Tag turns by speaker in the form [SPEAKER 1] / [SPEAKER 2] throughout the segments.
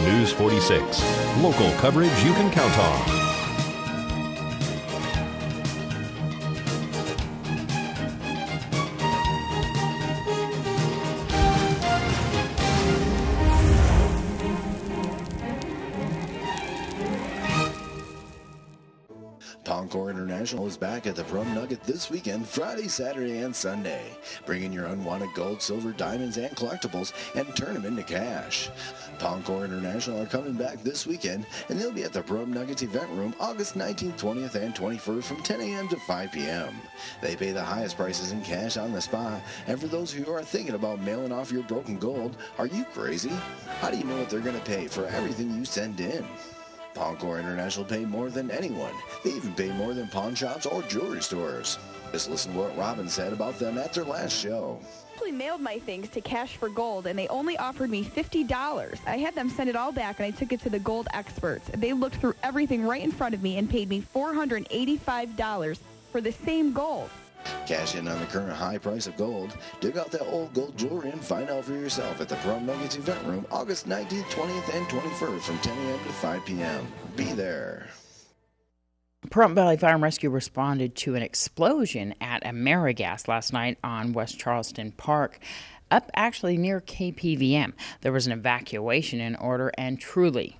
[SPEAKER 1] News 46. Local coverage you can count on.
[SPEAKER 2] International is back at the Pahrump Nugget this weekend, Friday, Saturday, and Sunday. Bring in your unwanted gold, silver, diamonds, and collectibles and turn them into cash. Pahrump International are coming back this weekend, and they'll be at the Pahrump Nuggets event room August 19th, 20th, and 21st from 10 a.m. to 5 p.m. They pay the highest prices in cash on the spot, and for those who are thinking about mailing off your broken gold, are you crazy? How do you know what they're going to pay for everything you send in? Pawncore International pay more than anyone. They even pay more than pawn shops or jewelry stores. Just listen to what Robin said about them at their last show.
[SPEAKER 3] I mailed my things to Cash for Gold, and they only offered me $50. I had them send it all back, and I took it to the gold experts. They looked through everything right in front of me and paid me $485 for the same gold.
[SPEAKER 2] Cash in on the current high price of gold. Dig out that old gold jewelry and find out for yourself at the Pahrump Nuggets event room August 19th, 20th, and 21st from 10 a.m. to 5 p.m. Be there.
[SPEAKER 4] Pahrump Valley Fire Rescue responded to an explosion at AmeriGas last night on West Charleston Park, up actually near KPVM. There was an evacuation in order, and truly,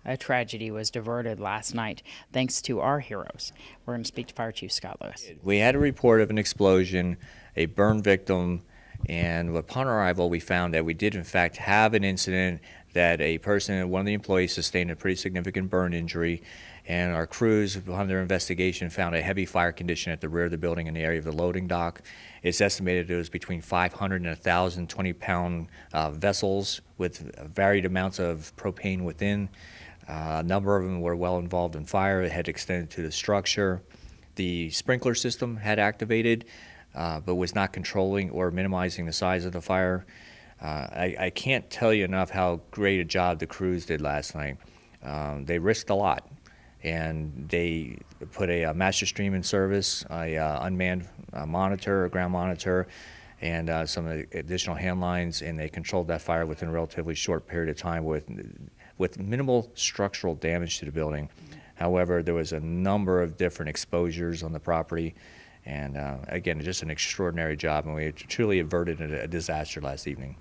[SPEAKER 4] a tragedy was diverted last night, thanks to our heroes. We're going to speak to Fire Chief Scott Lewis.
[SPEAKER 5] We had a report of an explosion, a burn victim, and upon arrival we found that we did in fact have an incident that a person, one of the employees, sustained a pretty significant burn injury, and our crews, upon their investigation, found a heavy fire condition at the rear of the building in the area of the loading dock. It's estimated it was between 500 and 1,000 20-pound vessels with varied amounts of propane within. A number of them were well involved in fire. It had extended to the structure. The sprinkler system had activated, but was not controlling or minimizing the size of the fire. I can't tell you enough how great a job the crews did last night. They risked a lot, and they put a master stream in service, a unmanned monitor, a ground monitor, and some additional hand lines, and they controlled that fire within a relatively short period of time with minimal structural damage to the building. However, there was a number of different exposures on the property, and again, just an extraordinary job, and we truly averted a disaster last evening.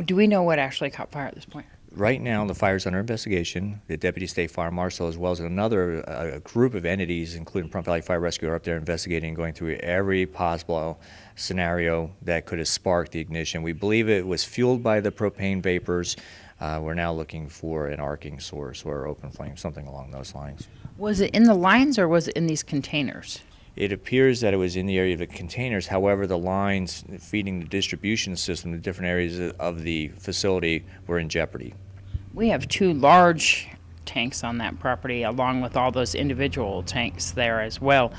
[SPEAKER 4] Do we know what actually caught fire at this point?
[SPEAKER 5] Right now, the fire's under investigation. The Deputy State Fire Marshal, as well as another group of entities, including Pahrump Valley Fire Rescue, are up there investigating, going through every possible scenario that could have sparked the ignition. We believe it was fueled by the propane vapors. We're now looking for an arcing source or open flame, something along those lines.
[SPEAKER 4] Was it in the lines or was it in these containers?
[SPEAKER 5] It appears that it was in the area of the containers. However, the lines feeding the distribution system, the different areas of the facility, were in jeopardy.
[SPEAKER 4] We have two large tanks on that property, along with all those individual tanks there as well.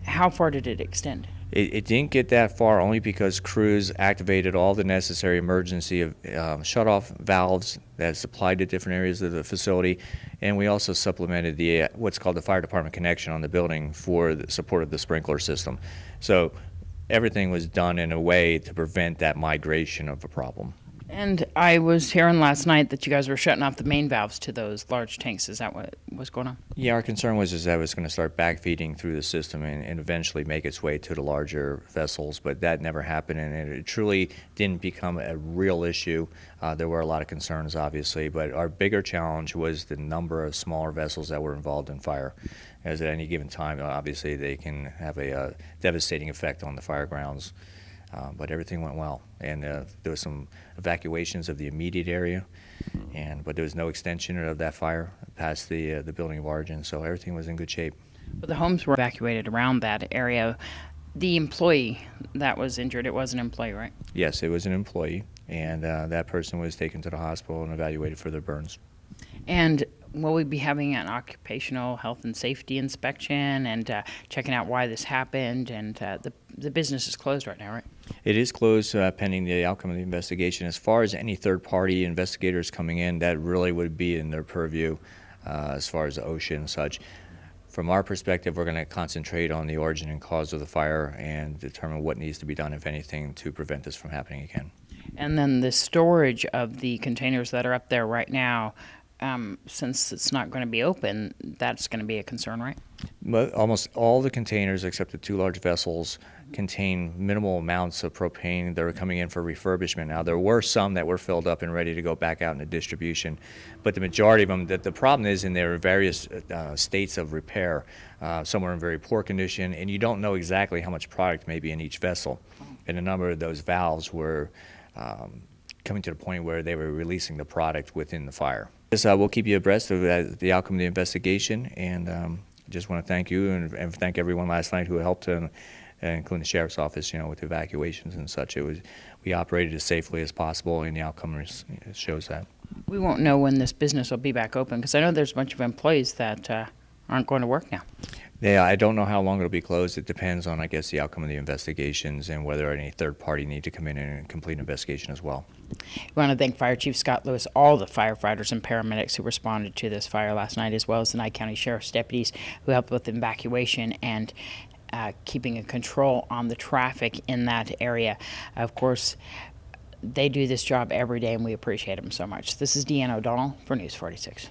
[SPEAKER 4] How far did it extend?
[SPEAKER 5] It didn't get that far, only because crews activated all the necessary emergency shut-off valves that supplied to different areas of the facility, and we also supplemented the what's called the fire department connection on the building for the support of the sprinkler system. So everything was done in a way to prevent that migration of a problem.
[SPEAKER 4] And I was hearing last night that you guys were shutting off the main valves to those large tanks. Is that what was going on?
[SPEAKER 5] Yeah, our concern was that it was going to start backfeeding through the system and eventually make its way to the larger vessels, but that never happened, and it truly didn't become a real issue. There were a lot of concerns, obviously, but our bigger challenge was the number of smaller vessels that were involved in fire. As at any given time, obviously, they can have a devastating effect on the fire grounds. But everything went well, and there was some evacuations of the immediate area, but there was no extension of that fire past the building of origin, so everything was in good shape.
[SPEAKER 4] But the homes were evacuated around that area. The employee that was injured, it was an employee, right?
[SPEAKER 5] Yes, it was an employee, and that person was taken to the hospital and evaluated for their burns.
[SPEAKER 4] And will we be having an occupational health and safety inspection and checking out why this happened? And the business is closed right now, right?
[SPEAKER 5] It is closed pending the outcome of the investigation. As far as any third-party investigators coming in, that really would be in their purview as far as the OSHA and such. From our perspective, we're going to concentrate on the origin and cause of the fire and determine what needs to be done, if anything, to prevent this from happening again.
[SPEAKER 4] And then the storage of the containers that are up there right now, since it's not going to be open, that's going to be a concern, right?
[SPEAKER 5] But almost all the containers, except the 2 large vessels, contain minimal amounts of propane that are coming in for refurbishment. Now, there were some that were filled up and ready to go back out into distribution, but the majority of them, the problem is in their various states of repair. Some are in very poor condition, and you don't know exactly how much product may be in each vessel. And a number of those valves were coming to the point where they were releasing the product within the fire. We'll keep you abreast of the outcome of the investigation, and just want to thank you and thank everyone last night who helped, including the sheriff's office, with evacuations and such. We operated as safely as possible, and the outcome shows that.
[SPEAKER 4] We won't know when this business will be back open, because I know there's a bunch of employees that aren't going to work now.
[SPEAKER 5] Yeah, I don't know how long it'll be closed. It depends on, I guess, the outcome of the investigations and whether any third party need to come in and complete an investigation as well.
[SPEAKER 4] We want to thank Fire Chief Scott Lewis, all the firefighters and paramedics who responded to this fire last night, as well as the Nye County Sheriff's deputies who helped with evacuation and keeping a control on the traffic in that area. Of course, they do this job every day, and we appreciate them so much. This is Deanna O'Donnell for News 46.